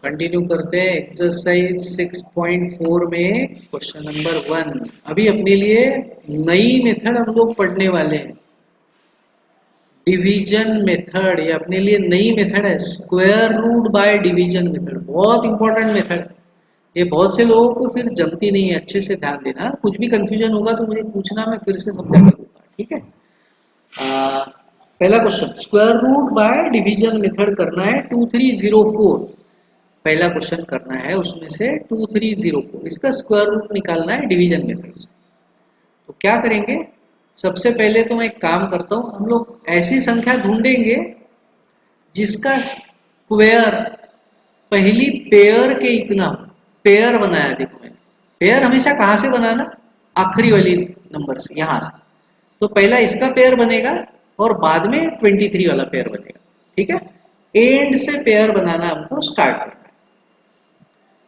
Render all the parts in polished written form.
Continue करते हैं exercise 6.4 में क्वेश्चन नंबर 1। अभी अपने लिए नई मेथड हम लोग पढ़ने वाले हैं, डिवीजन मेथड। ये अपने लिए नई मेथड है, square root by division method. बहुत इंपॉर्टेंट मेथड है ये, बहुत से लोगों को फिर जमती नहीं है। अच्छे से ध्यान देना, कुछ भी कंफ्यूजन होगा तो मुझे पूछना, मैं फिर से समझा के दूंगा, ठीक है। पहला question, square root by division method करना है 2304। पहला क्वेश्चन करना है उसमें से 2304, इसका स्क्वायर रूट निकालना है डिवीजन मेथड से। तो क्या करेंगे, सबसे पहले तो मैं एक काम करता हूँ, हम लोग ऐसी संख्या ढूंढेंगे जिसका स्क्वायर पहली पेयर के इतना हो। पेयर बनाया, देखो मैंने पेयर हमेशा कहाँ से बनाना, आखिरी वाली नंबर से, यहाँ से। तो पहला इसका पेयर बनेगा और बाद में 23 वाला पेयर बनेगा, ठीक है। एंड से पेयर बनाना हमको स्टार्ट करना है।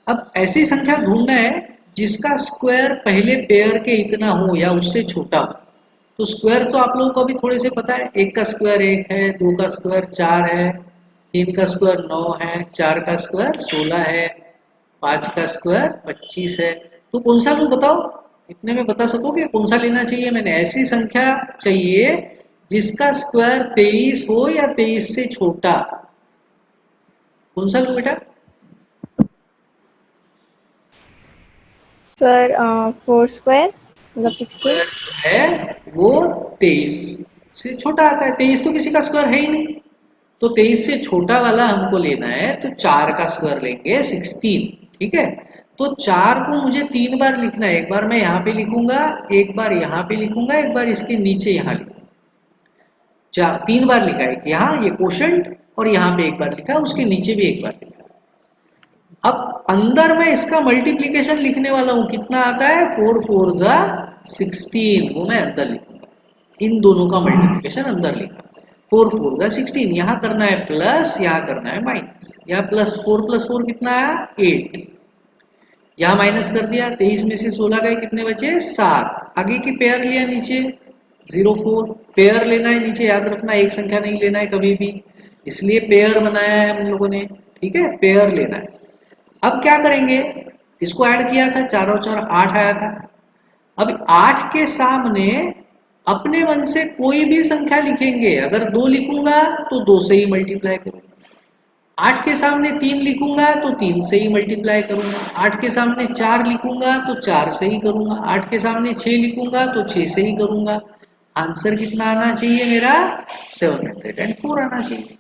अब ऐसी संख्या ढूंढना है जिसका स्क्वायर पहले पेयर के इतना हो या उससे छोटा हो। तो स्क्वायर तो आप लोगों को अभी थोड़े से पता है, एक का स्क्वायर 1 है, 2 का स्क्वायर 4 है, 3 का स्क्वायर 9 है, 4 का स्क्वायर 16 है, 5 का स्क्वायर 25 है। तो कौन सा लूं बताओ, इतने में बता सकोगे कौन सा लेना चाहिए। मैंने ऐसी संख्या चाहिए जिसका स्क्वायर 23 हो या 23 से छोटा। कौन सा लूं बेटा? सर 4 स्क्वायर मतलब 16। स्क्वायर जो है वो 23 से छोटा आता है। 23 तो किसी का स्क्वायर है ही नहीं, तो 23 से छोटा वाला हमको लेना है। तो 4 का स्क्वायर लेंगे 16, ठीक है। तो 4 को मुझे 3 बार लिखना है, एक बार मैं यहाँ पे लिखूंगा, एक बार यहाँ पे लिखूंगा, एक बार इसके नीचे यहाँ लिखूंगा। 3 बार लिखा है कि यहाँ ये क्वोशंट, और यहाँ पे एक बार लिखा है, उसके नीचे भी एक बार लिखा है। अब अंदर मैं इसका मल्टीप्लीकेशन लिखने वाला हूँ, कितना आता है 4 4 जा 16, वो मैं अंदर लिखूंगा। इन दोनों का मल्टीप्लीकेशन अंदर लिखा, 4 4 जा 16। यहाँ करना है प्लस, यहाँ करना है माइनस। यहाँ प्लस 4 कितना आया 8, यहाँ माइनस कर दिया, 23 में से 16 गए, कितने बचे 7। आगे की पेयर लिया नीचे 04, पेयर लेना है नीचे, याद रखना एक संख्या नहीं लेना है कभी भी, इसलिए पेयर बनाया है हम लोगों ने, ठीक है। पेयर लेना है। अब क्या करेंगे, इसको ऐड किया था, 4 और 4 8 आया था। अब 8 के सामने अपने मन से कोई भी संख्या लिखेंगे। अगर 2 लिखूंगा तो 2 से ही मल्टीप्लाई करूंगा, 8 के सामने 3 लिखूंगा तो 3 से ही मल्टीप्लाई करूंगा, 8 के सामने 4 लिखूंगा तो 4 से ही करूंगा, 8 के सामने 6 लिखूंगा तो 6 से ही करूंगा। आंसर कितना आना चाहिए मेरा 704 आना चाहिए।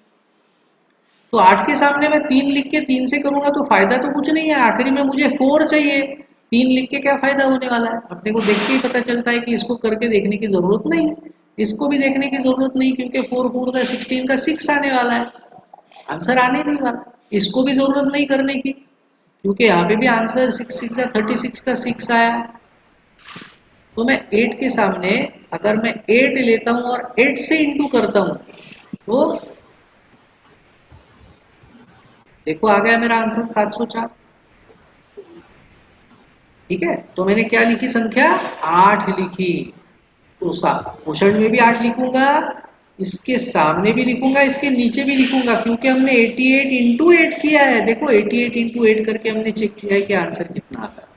तो 8 के सामने मैं 3 लिख के 3 से करूंगा तो फायदा तो कुछ नहीं है, आखिरी में मुझे 4 चाहिए। 3 लिख के क्या फायदा होने वाला है, अपने को देख के ही पता चलता है कि इसको करके देखने की जरूरत नहीं, इसको भी देखने की जरूरत नहीं, क्योंकि 4 4 का 16 का 6 आने वाला है, आंसर आने नहीं वाला। इसको भी जरूरत नहीं करने की, क्योंकि यहाँ पे भी आंसर 6 6 का 36 का 6 आया। तो मैं 8 के सामने अगर मैं 8 लेता हूँ और 8 से इंटू करता हूँ तो देखो आ गया मेरा आंसर 704, ठीक है। तो मैंने क्या लिखी संख्या 8 लिखी। तो क्वेश्चन में भी 8 लिखूंगा, इसके सामने भी लिखूंगा, इसके नीचे भी लिखूंगा, क्योंकि हमने 88 इंटू 8 किया है। देखो 88 इंटू 8 करके हमने चेक किया है कि आंसर कितना आता है।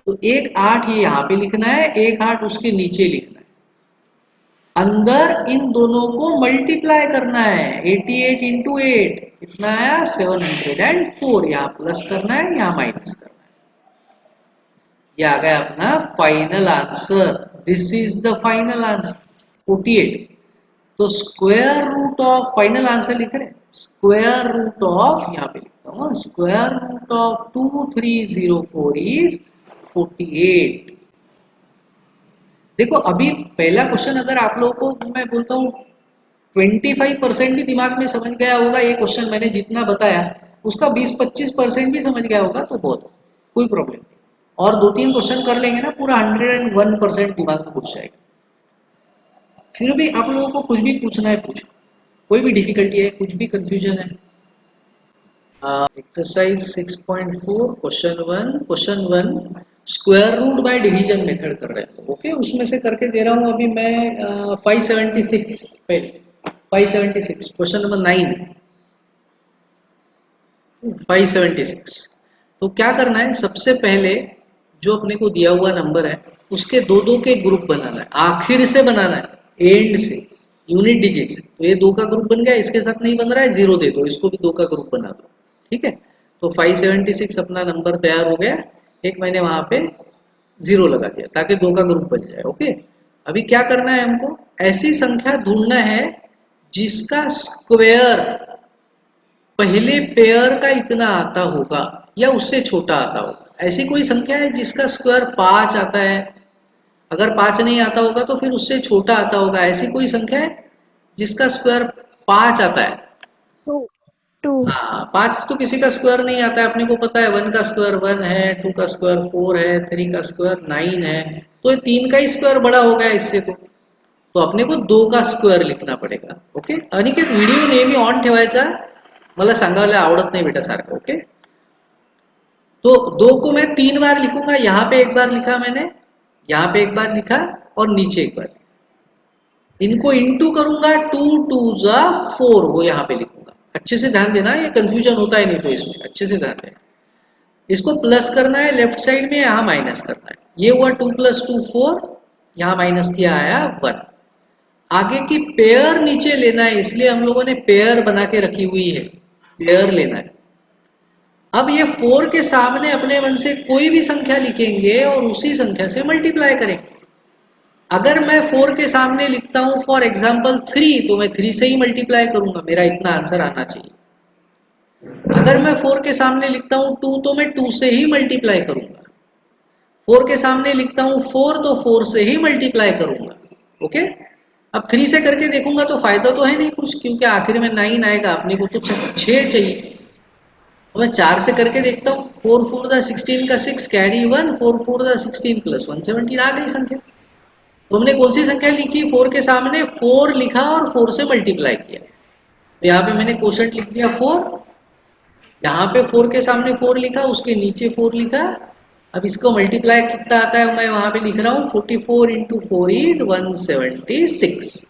तो एक 8 ये यहाँ पे लिखना है, एक 8 उसके नीचे लिखना है। अंदर इन दोनों को मल्टीप्लाई करना है, 88 इंटू 8 कितना आया 704। यहाँ प्लस करना है, यहाँ माइनस करना है। ये आ गया अपना final answer. This is the final answer 48। तो square root of, final answer लिख रहे हैं, स्क्वायर रूट ऑफ, यहाँ पे लिखता हूँ, स्क्वायर रूट ऑफ 2304 इज 48। देखो अभी पहला क्वेश्चन अगर आप लोगों को मैं बोलता हूँ 25% भी दिमाग में समझ गया होगा, ये क्वेश्चन मैंने जितना बताया उसका 20-25% भी समझ गया होगा तो बहुत, कोई प्रॉब्लम नहीं। और 2-3 क्वेश्चन कर लेंगे ना, पूरा 101% दिमाग में घुस जाएगा। फिर भी आप लोगों को कुछ भी पूछना है पूछो, कोई भी डिफिकल्टी है, कुछ भी कंफ्यूजन है। Exercise 6.4 question 1 square root by division method कर रहे हैं, ओके। उसमें से करके दे रहा हूं अभी मैं 576 पहले 576 क्वेश्चन नंबर 9। 576। तो क्या करना है, सबसे पहले जो अपने को दिया हुआ नंबर है उसके दो दो के ग्रुप बनाना है, आखिर से बनाना है, एंड से, यूनिट डिजिट से। तो ये दो का ग्रुप बन गया, इसके साथ नहीं बन रहा है, जीरो दे दो, इसको भी दो का ग्रुप बना दो। ठीक है, तो 576 अपना नंबर तैयार हो गया। एक मैंने वहां पे जीरो लगा दिया ताकि दो का ग्रुप बन जाए। ओके, अभी क्या करना है हमको, ऐसी संख्या ढूंढना है जिसका स्क्वायर पहले पेयर का इतना आता होगा या उससे छोटा आता होगा। ऐसी कोई संख्या है जिसका स्क्वायर 5 आता है, अगर 5 नहीं आता होगा तो फिर उससे छोटा आता होगा। ऐसी कोई संख्या है जिसका स्क्वायर 5 आता है? 2 2 हाँ, 5 तो किसी का स्क्वायर नहीं आता है, अपने को पता है। 1 का स्क्वायर 1 है, 2 का स्क्वायर 4 है, 3 का स्क्वायर 9 है। तो ये 3 का ही स्क्वायर बड़ा हो गया इससे। तो अपने को 2 का स्क्वायर लिखना पडेगा। ओके, अनिकेत व्हिडिओ नेहमी ऑन ठेवायचा, मला सांगायला आवडत नाही बेटा सारखं। ओके, तो 2 को मैं 3 बार लिखूंगा, यहाँ पे एक बार लिखा मैंने, यहाँ पे एक बार लिखा और नीचे एक बार। इनको इंटू करूंगा, 2 2 जा 4 वो यहाँ पे लिखूंगा। अच्छे से ध्यान देना, ये कंफ्यूजन होता है नहीं तो इसमें अच्छे से ध्यान देना। इसको प्लस करना है लेफ्ट साइड में, यहाँ माइनस करना है। ये हुआ 2 + 2 4, यहाँ माइनस किया आया 1। आगे की पेयर नीचे लेना है, इसलिए हम लोगों ने पेयर बना के रखी हुई है, पेयर लेना है। अब ये 4 के सामने अपने मन से कोई भी संख्या लिखेंगे और उसी संख्या से मल्टीप्लाई करेंगे। अगर मैं 4 के सामने लिखता हूं फॉर एग्जाम्पल 3, तो मैं 3 से ही मल्टीप्लाई करूंगा, मेरा इतना आंसर आना चाहिए। अगर मैं 4 के सामने लिखता हूं 2, तो मैं 2 से ही मल्टीप्लाई करूंगा। 4 के सामने लिखता हूं 4, तो 4 से ही मल्टीप्लाई करूंगा। ओके, अब 3 से करके देखूंगा तो फायदा तो है नहीं कुछ, क्योंकि आखिर में 9 आएगा, अपने को तो 6 चाहिए। तो मैं 4 से करके देखता हूँ, 4 4 दा 16 का 6 कैरी 1, 4 4 दा 16 + 1 17 आ गई संख्या। तो हमने कौन सी संख्या लिखी, 4 के सामने 4 लिखा और 4 से मल्टीप्लाई किया। तो यहाँ पे मैंने क्वोशंट लिख दिया 4, यहाँ पे 4 के सामने 4 लिखा, उसके नीचे 4 लिखा। अब इसको मल्टीप्लाई कितना आता है मैं वहां पे लिख रहा हूँ, 44 × 4 = 176।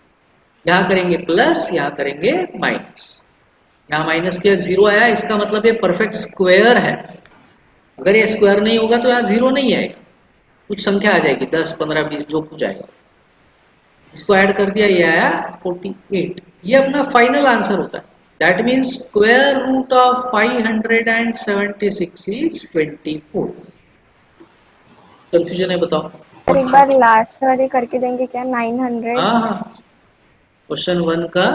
यहाँ करेंगे प्लस, यहाँ करेंगे माइनस। यहाँ माइनस किया, 0 आया, इसका मतलब ये परफेक्ट स्क्वायर है। अगर ये स्क्वायर नहीं होगा तो यहाँ 0 नहीं आएगा, कुछ संख्या आ जाएगी, 10 15 20 जो कुछ आएगा। इसको ऐड कर दिया, ये आया 48। ये अपना फाइनल आंसर होता है। That means square root of 576 is 24। Confusion है बताओ? और एक बार लास्ट वाले करके देंगे क्या, 900? हाँ हाँ, क्वेश्चन 1 का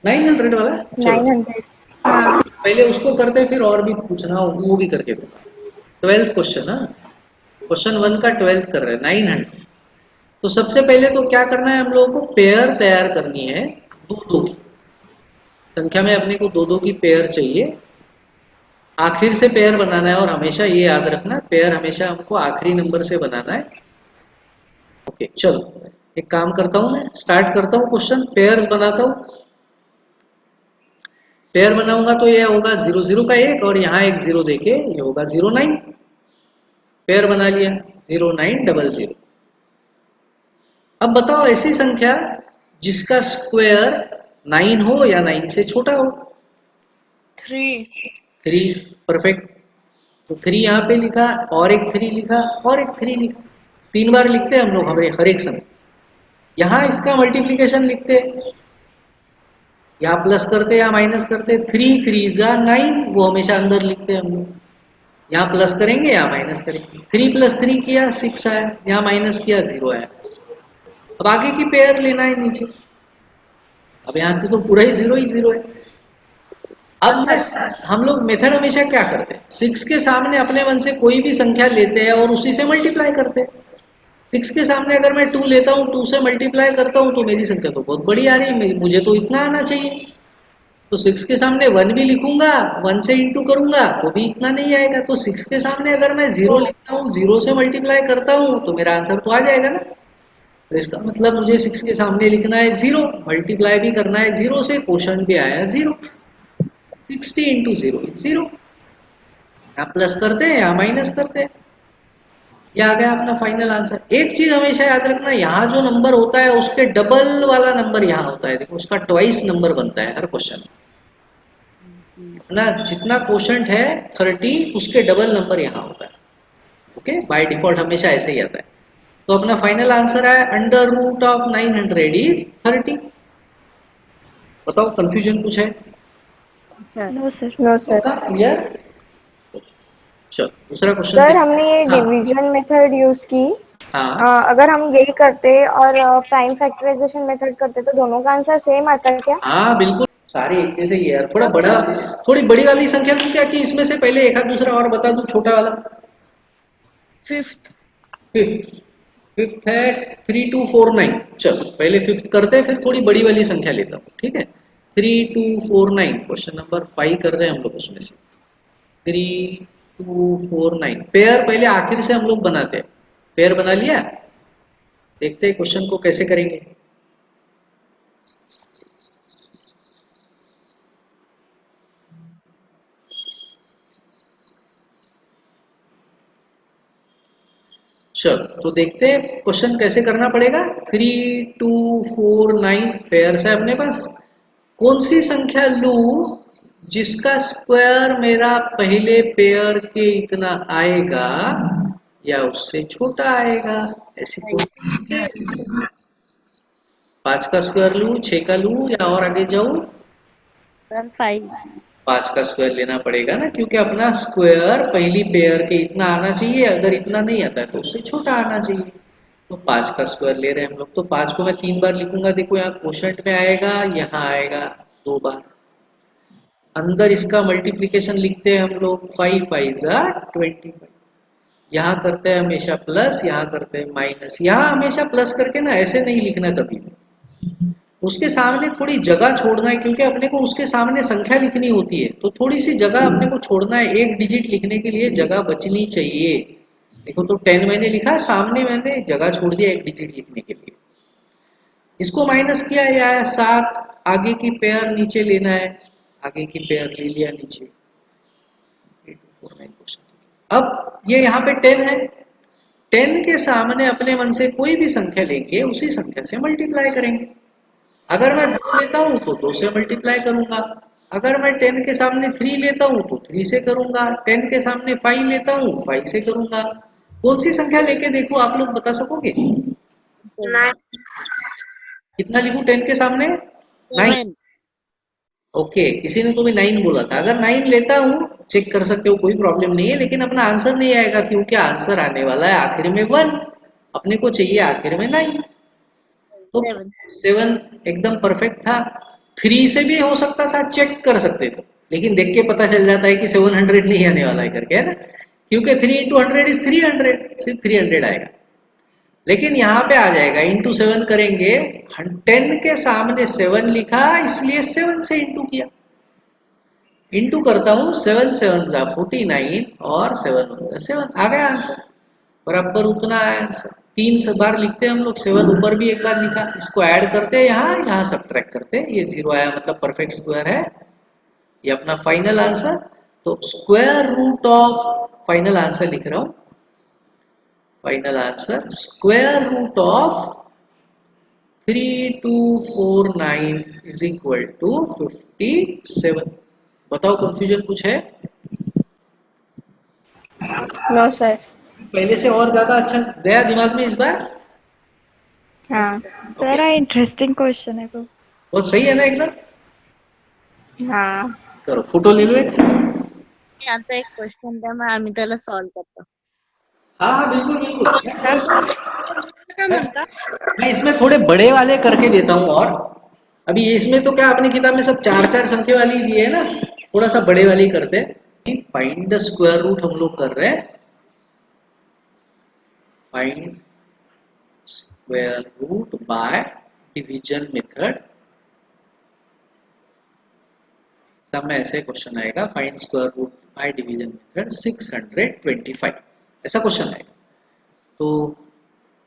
900 वाला। चलो 900, हाँ। पहले उसको करते, फिर और भी पूछना वो भी करके दूंगा। 12th क्वेश्चन, हाँ, क्वेश्चन 1 का 12th कर रहे हैं, 900। तो सबसे पहले तो क्या करना है, हम लोगों को पेयर तैयार करनी है, दो दो की संख्या में अपने को दो दो की पेयर चाहिए। आखिर से पेयर बनाना है, और हमेशा ये याद रखना, पेयर हमेशा हमको आखिरी नंबर से बनाना है। ओके, चलो एक काम करता हूं, मैं स्टार्ट करता हूं क्वेश्चन, पेयर्स बनाता हूं। पेयर बनाऊंगा तो ये होगा 0 0 का 1, और यहाँ एक 0 देके ये होगा 0 9। पेयर बना लिया, 0 9 0 0। अब बताओ ऐसी संख्या जिसका स्क्वायर 9 हो या 9 से छोटा हो। 3 3, परफेक्ट। तो 3 यहाँ पे लिखा, और एक 3 लिखा, और एक 3 लिखा। 3 बार लिखते हैं हम लोग हमारे हर एक समय। यहाँ इसका मल्टीप्लीकेशन लिखते, या प्लस करते या माइनस करते। 3 3 जा 9, वो हमेशा अंदर लिखते हैं हम लोग। यहाँ प्लस करेंगे या माइनस करेंगे। 3 + 3 किया 6 आया, यहाँ माइनस किया 0 आया। अब आगे की पेयर लेना है नीचे। अब यहाँ तो पूरा ही 0 ही 0 है। अब मैं, हम लोग मेथड हमेशा क्या करते हैं, 6 के सामने अपने मन से कोई भी संख्या लेते हैं और उसी से मल्टीप्लाई करते हैं। 6 के सामने अगर मैं 2 लेता हूँ, 2 से मल्टीप्लाई करता हूँ, तो मेरी संख्या तो बहुत बड़ी आ रही है, मुझे तो इतना आना चाहिए। तो 6 के सामने 1 भी लिखूंगा, 1 से इंटू करूंगा तो भी इतना नहीं आएगा। तो 6 के सामने अगर मैं 0 लिखता हूँ, 0 से मल्टीप्लाई करता हूँ, तो मेरा आंसर तो आ जाएगा ना। तो इसका मतलब मुझे 6 के सामने लिखना है 0, मल्टीप्लाई भी करना है 0 से, क्वोशंट भी आया 0। 60 × 0 = 0। यहाँ प्लस करते हैं या माइनस करते हैं, यह आ गया अपना फाइनल आंसर। एक चीज हमेशा याद रखना, यहाँ जो नंबर होता है उसके डबल वाला नंबर यहाँ होता है। देखो उसका ट्वाइस नंबर बनता है हर क्वेश्चन में। ना, जितना क्वोशंट है 30 उसके डबल नंबर यहाँ होता है। ओके, बाय डिफॉल्ट हमेशा ऐसे ही आता है। तो अपना फाइनल आंसर है अंडर रूट ऑफ 900 इज 30। बताओ कंफ्यूजन कुछ है? Sir. No sir. No sir. पक्का क्लियर? चलो दूसरा क्वेश्चन सर देखते हमने हैं। ये हाँ डिवीजन मेथड यूज की। हाँ अगर हम यही करते और प्राइम फैक्टराइजेशन मेथड करते तो दोनों का आंसर सेम आता क्या? हाँ बिल्कुल, सारे एक जैसे ही है यार। थोड़ी बड़ी वाली संख्या दूं क्या, कि इसमें से पहले एक आध दूसरा और बता दूं छोटा वाला? फिफ्थ। फिफ्थ। फिफ्थ है 3249। चलो पहले फिफ्थ करते हैं, फिर थोड़ी बड़ी वाली संख्या लेता हूँ, ठीक है। 3249 क्वेश्चन नंबर 5 कर रहे हैं हम लोग उसमें से। 3249 पेयर पहले आखिर से हम लोग बनाते हैं। पेयर बना लिया, देखते हैं क्वेश्चन को कैसे करेंगे। चलो तो देखते हैं क्वेश्चन कैसे करना पड़ेगा। 3249 पेयर है अपने पास। कौन सी संख्या लूं जिसका स्क्वायर मेरा पहले पेयर के इतना आएगा या उससे छोटा आएगा? ऐसी कौन सी संख्या है? 5 का स्क्वायर लूं, 6 का लूं या और आगे जाऊं? सर 5। 5 का स्क्वायर लेना पड़ेगा ना, क्योंकि अपना स्क्वायर पहली पेयर के इतना आना चाहिए। अगर इतना नहीं आता है तो उससे छोटा आना चाहिए। तो 5 का स्क्वायर ले रहे हैं हम लोग। तो 5 को मैं 3 बार लिखूंगा। देखो यहाँ क्वोशंट में आएगा, यहाँ आएगा 2 बार। अंदर इसका मल्टीप्लिकेशन लिखते हैं हम लोग। 5 5 जा 25। यहाँ करते हैं हमेशा प्लस, यहाँ करते हैं माइनस। यहाँ हमेशा प्लस करके ना ऐसे नहीं लिखना कभी। उसके सामने थोड़ी जगह छोड़ना है, क्योंकि अपने को उसके सामने संख्या लिखनी होती है। तो थोड़ी सी जगह अपने को छोड़ना है। एक डिजिट लिखने के लिए जगह बचनी चाहिए। देखो तो 10 मैंने लिखा, सामने मैंने जगह छोड़ दिया एक डिजिट लिखने के लिए। इसको माइनस किया या 7, आगे की पेयर नीचे लेना है। आगे की पेयर ले लिया नीचे। 3249 क्वेश्चन। अब ये यहाँ पे 10 है। 10 के सामने अपने मन से कोई भी संख्या लेंगे, उसी संख्या से मल्टीप्लाई करेंगे। अगर मैं 2 लेता हूँ तो 2 से मल्टीप्लाई करूंगा। अगर मैं 10 के सामने 3 लेता हूँ तो 3 से करूंगा। 10 के सामने 5 लेता हूँ 5 से करूंगा। कौन सी संख्या लेके देखो, आप लोग बता सकोगे? कितना लिखूं 10 के सामने? 9। 7। ओके, किसी ने तो भी 9 बोला था। अगर 9 लेता हूँ, चेक कर सकते हो, कोई प्रॉब्लम नहीं है। लेकिन अपना आंसर नहीं आएगा, क्योंकि आंसर आने वाला है आखिर में 1। अपने को चाहिए आखिर में 9। तो 7। 7 एकदम परफेक्ट था। 3 से भी हो सकता था, चेक कर सकते थे। लेकिन देख के पता चल जाता है कि 700 नहीं आने वाला है करके, है ना। क्योंकि 3 इंटू 100 इज 300, सिर्फ 300 आएगा। लेकिन यहाँ पे आ जाएगा इंटू 7 करेंगे। 10 के सामने 7 लिखा, इसलिए 7 से इंटू किया। इंटू करता हूँ, 7 7 जा 49 और 7 1 जा 7। आ गया आंसर, बराबर उतना आया आंसर। 3 से बार लिखते हैं हम लोग। 7 ऊपर भी एक बार लिखा, इसको ऐड करते हैं, यहाँ सब्ट्रैक्ट करते हैं। ये 0 आया, मतलब परफेक्ट स्क्वायर है। ये अपना फाइनल आंसर। तो square root of, final answer लिख रहा हूँ। Final answer square root of 3249 is equal to 57। बताओ कंफ्यूजन कुछ है? No sir. पहले से और ज्यादा अच्छा गया दिमाग में इस बार? हाँ। ओके, जरा इंटरेस्टिंग क्वेश्चन है वो। बहुत सही है ना एकदम। हाँ। करो, फोटो ले लो एक। आता एक क्वेश्चन द्या, मग आम्ही त्याला सॉल्व करतो. हाँ हाँ बिल्कुल बिल्कुल। सर काय मैं म्हणता? मैं इसमें थोड़े बड़े वाले करके देता हूँ। और अभी इसमें तो क्या अपनी किताब में सब 4 4 संख्या वाली ही दी है ना, थोड़ा सा बड़े वाली करते हैं। फाइंड द स्क्वायर रूट हम लोग कर रहे हैं। Find square root by division method. सब में ऐसे क्वेश्चन आएगा, find square root by division method 625, ऐसा क्वेश्चन आएगा। तो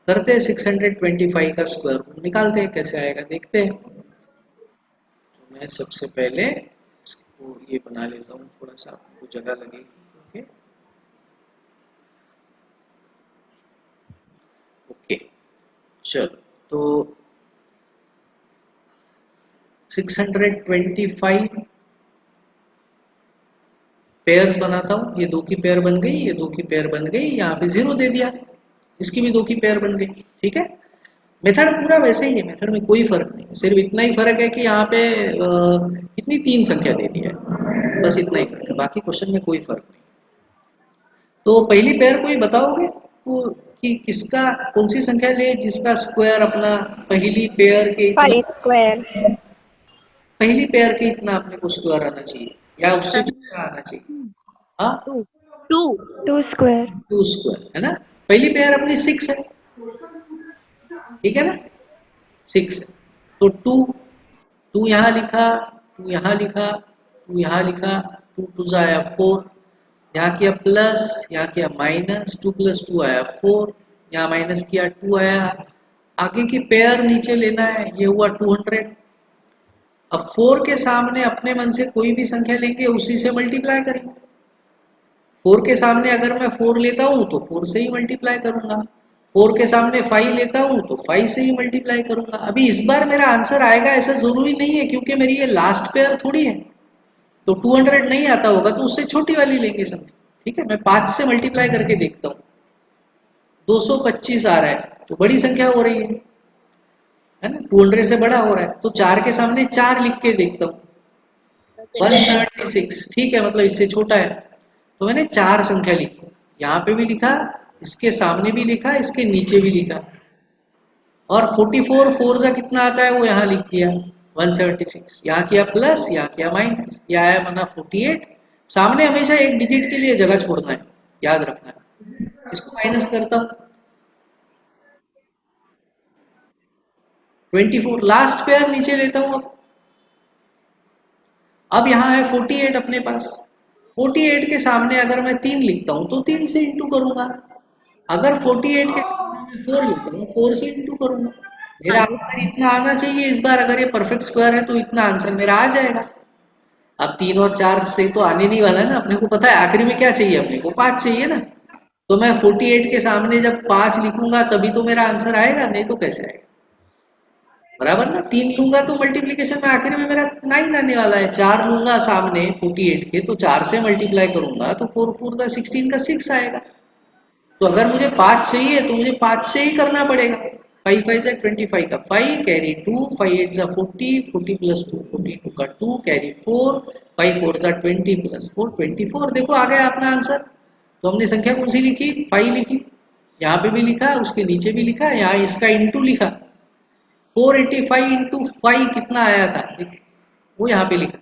करते हैं 625 का स्क्वायर रूट निकालते हैं, कैसे आएगा देखते हैं। तो मैं सबसे पहले इसको ये बना लेता हूँ, थोड़ा सा आपको जगह लगेगी। ओके ओके, चलो तो 625 पेयर्स बनाता हूँ, ये 2 की पेयर बन गई, ये 2 की पेयर बन गई, यहाँ पे 0 दे दिया, इसकी भी 2 की पेयर बन गई। ठीक है, मेथड पूरा वैसे ही है, मेथड में कोई फर्क नहीं, सिर्फ इतना ही फर्क है कि यहाँ पे कितनी 3 संख्या दे दी है, बस इतना ही फर्क है, बाकी क्वेश्चन में कोई फर्क नहीं। तो पहली पेयर कोई बताओगे वो कि किसका, कौन सी संख्या ले जिसका स्क्वायर अपना पहली पेयर के इतना, 5 स्क्वायर। पहली पेयर के इतना अपने को स्क्वायर आना चाहिए या उससे छोटा आना चाहिए। हाँ, 2 2 2 स्क्वायर। 2 स्क्वायर है ना, पहली पेयर अपनी 6 है, ठीक है ना, 6 है, तो 2 2 यहाँ लिखा, 2 यहाँ लिखा, 2 यहाँ लिखा, 2 2 आया 4, यहाँ किया प्लस, यहाँ किया माइनस, 2 + 2 आया 4, यहाँ माइनस किया 2 आया, आगे की पेयर नीचे लेना है, ये हुआ 200। अब 4 के सामने अपने मन से कोई भी संख्या लेंगे उसी से मल्टीप्लाई करेंगे। 4 के सामने अगर मैं 4 लेता हूँ तो 4 से ही मल्टीप्लाई करूंगा, 4 के सामने 5 लेता हूँ तो 5 से ही मल्टीप्लाई करूंगा। अभी इस बार मेरा आंसर आएगा ऐसा जरूरी नहीं है, क्योंकि मेरी ये लास्ट पेयर थोड़ी है, तो 200 नहीं आता होगा तो उससे छोटी वाली लेंगे संख्या। ठीक है, मैं 5 से मल्टीप्लाई करके देखता हूँ, 225 आ रहा है, तो बड़ी संख्या हो रही है ना, 200 से बड़ा हो रहा है, तो 4 के सामने 4 लिख के देखता हूँ, 176, ठीक है, मतलब इससे छोटा है, तो मैंने 4 संख्या लिखी, यहाँ पे भी लिखा, इसके सामने भी लिखा, इसके नीचे भी लिखा, और 44 4 जा कितना आता है वो यहाँ लिख दिया 176, यहाँ किया प्लस, यहाँ किया माइनस, यह आया बना 48। सामने हमेशा एक डिजिट के लिए जगह छोड़ना है, याद रखना है। इसको माइनस करता हूँ, 24 लास्ट पेयर नीचे लेता हूँ। अब यहाँ है 48 अपने पास, 48 के सामने अगर मैं 3 लिखता हूँ तो 3 से इंटू करूंगा, अगर 48 के सामने मैं 4 लिखता हूँ 4 से इंटू करूंगा। मेरा आंसर इतना आना चाहिए इस बार, अगर ये परफेक्ट स्क्वायर है तो इतना आंसर मेरा आ जाएगा। अब 3 और 4 से तो आने नहीं वाला है ना, अपने को पता है आखिरी में क्या चाहिए, अपने को 5 चाहिए ना, तो मैं 48 के सामने जब 5 लिखूंगा तभी तो मेरा आंसर आएगा, नहीं तो कैसे आएगा, बराबर ना। 3 लूंगा तो मल्टीप्लीकेशन में आखिर में मेरा 9 आने वाला है, 4 लूंगा सामने 48 के तो 4 से मल्टीप्लाई करूंगा तो 4 4 का 16 का 6 आएगा। तो अगर मुझे 5 चाहिए तो मुझे 5 से ही करना पड़ेगा, 5 5 जा 25 का 5 कैरी 2, 5 8 जा 40, 40 + 2 42 का 2 कैरी 4, 5 4 जा 20 + 4 24। देखो आ गया अपना आंसर। तो हमने संख्या कौन सी लिखी, 5 लिखी, यहाँ पे भी लिखा, उसके नीचे भी लिखा, यहाँ इसका इंटू लिखा, 485 इंटू 5 कितना आया था वो यहाँ पे लिखा,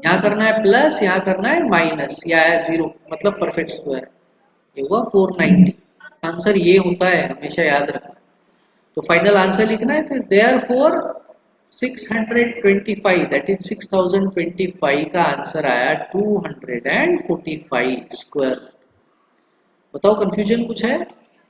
यहाँ करना है प्लस, यहाँ करना है माइनस, या आया 0, मतलब परफेक्ट स्क्वायर, ये हुआ 490। आंसर ये होता है, हमेशा याद रखना। तो फाइनल आंसर लिखना है फिर, देयरफॉर 625 दैट इज 6025 का आंसर आया 245 स्क्वायर। बताओ कंफ्यूजन कुछ है?